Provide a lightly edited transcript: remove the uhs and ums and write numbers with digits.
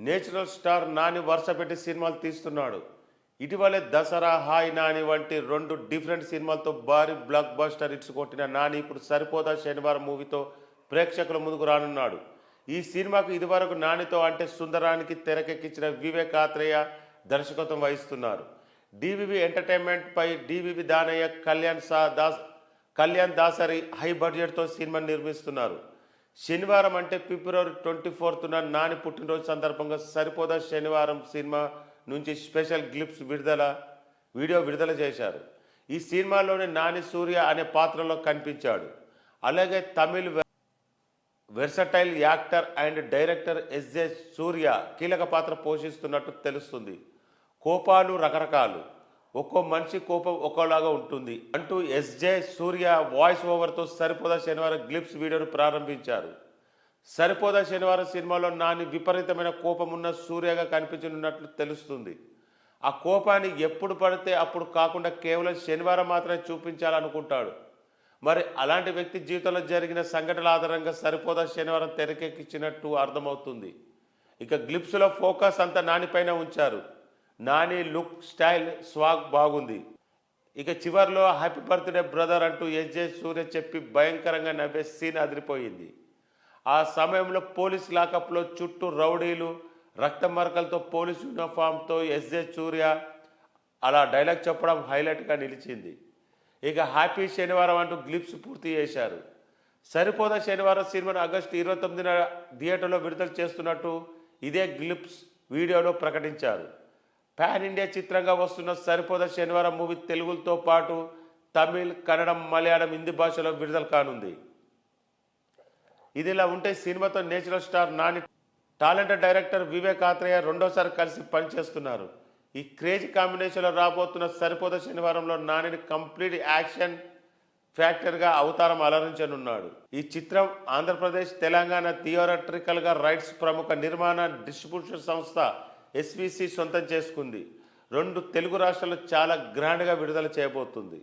Natural star Nani వరుసపెట్టి సినిమాలు తీస్తున్నాడు. ఇటీవలే దసరా, హాయ్ నాని వంటి రెండు డిఫరెంట్ సినిమాలతో భారీ బ్లాక్ బస్టర్ హిట్స్ కొట్టిన నాని ఇప్పుడు సరిపోదా శనివారం మూవీతో ప్రేక్షకుల ముందుకు రానున్నాడు. ఈ సినిమాకు ఇదివరకు నానితో అంటే సుందరానికి తెరకెక్కించిన వివేక్ ఆత్రేయ దర్శకత్వం వహిస్తున్నారు. డివివి ఎంటర్టైన్మెంట్ పై డివివి దానయ్య, కళ్యాణ్ దాసరి హై బడ్జెట్తో సినిమా నిర్మిస్తున్నారు. శనివారం అంటే ఫిబ్రవరి 24న నాని పుట్టినరోజు సందర్భంగా సరిపోదా శనివారం సినిమా నుంచి స్పెషల్ గ్లిప్స్ వీడియో విడుదల చేశారు. ఈ సినిమాలోని నాని సూర్య అనే పాత్రలో కనిపించాడు. అలాగే Tamil versatile actor and director SJ Suryah కీలక పాత్ర పోషిస్తున్నట్టు తెలుస్తుంది. కోపాలు రకరకాలు, ఒక్కో మనిషి కోపం ఒక్కోలాగా ఉంటుంది అంటూ ఎస్జే సూర్య వాయిస్ ఓవర్తో సరిపోదా శనివారం గ్లిప్స్ వీడియోను ప్రారంభించారు. సరిపోదా శనివారం సినిమాలో నాని విపరీతమైన కోపం ఉన్న సూర్యగా కనిపించనున్నట్లు తెలుస్తుంది. ఆ కోపాన్ని ఎప్పుడు పడితే అప్పుడు కాకుండా కేవలం శనివారం మాత్రమే చూపించాలనుకుంటాడు. మరి అలాంటి వ్యక్తి జీవితంలో జరిగిన సంఘటనల ఆధారంగా సరిపోదా శనివారం తెరకెక్కించినట్టు అర్థమవుతుంది. ఇక గ్లిప్స్లో ఫోకస్ అంతా నానిపైన ఉంచారు. నాని లుక్, స్టైల్, స్వాగ్ బాగుంది. ఇక చివరిలో హ్యాపీ బర్త్డే బ్రదర్ అంటూ ఎస్జే సూర్య చెప్పి భయంకరంగా నవ్వే సీన్ అదిరిపోయింది. ఆ సమయంలో పోలీస్ లాకప్లో చుట్టూ రౌడీలు, రక్త మరకలతో పోలీస్ యూనిఫామ్తో ఎస్జే సూర్య అలా డైలాగ్ చెప్పడం హైలైట్గా నిలిచింది. ఇక హ్యాపీ శనివారం అంటూ గ్లిప్స్ పూర్తి చేశారు. సరిపోదా శనివారం సినిమాను ఆగస్టు 29న థియేటర్లో విడుదల చేస్తున్నట్టు ఇదే గ్లిప్స్ వీడియోలో ప్రకటించారు. పాన్ ఇండియా చిత్రంగా వస్తున్న సరిపోదా శనివారం మూవీ తెలుగుతో పాటు తమిళ్, కన్నడం, మలయాళం, హిందీ భాషలో విడుదల కానుంది. ఇదిలా ఉంటే సినిమాతో natural star Nani, talented director Vivek Atreya రెండోసారి కలిసి పనిచేస్తున్నారు. ఈ క్రేజీ కాంబినేషన్లో రాబోతున్న సరిపోదా శనివారంలో నానిని కంప్లీట్ యాక్షన్ ఫ్యాక్టర్గా అవతారం అలరించనున్నాడు. ఈ చిత్రం ఆంధ్రప్రదేశ్, తెలంగాణ థియేట్రికల్గా రైట్స్ ప్రముఖ నిర్మాణ డిస్ట్రిబ్యూషన్ సంస్థ ఎస్విసి సొంతం చేసుకుంది. 2 తెలుగు రాష్ట్రాల్లో చాలా గ్రాండ్గా విడుదల చేయబోతుంది.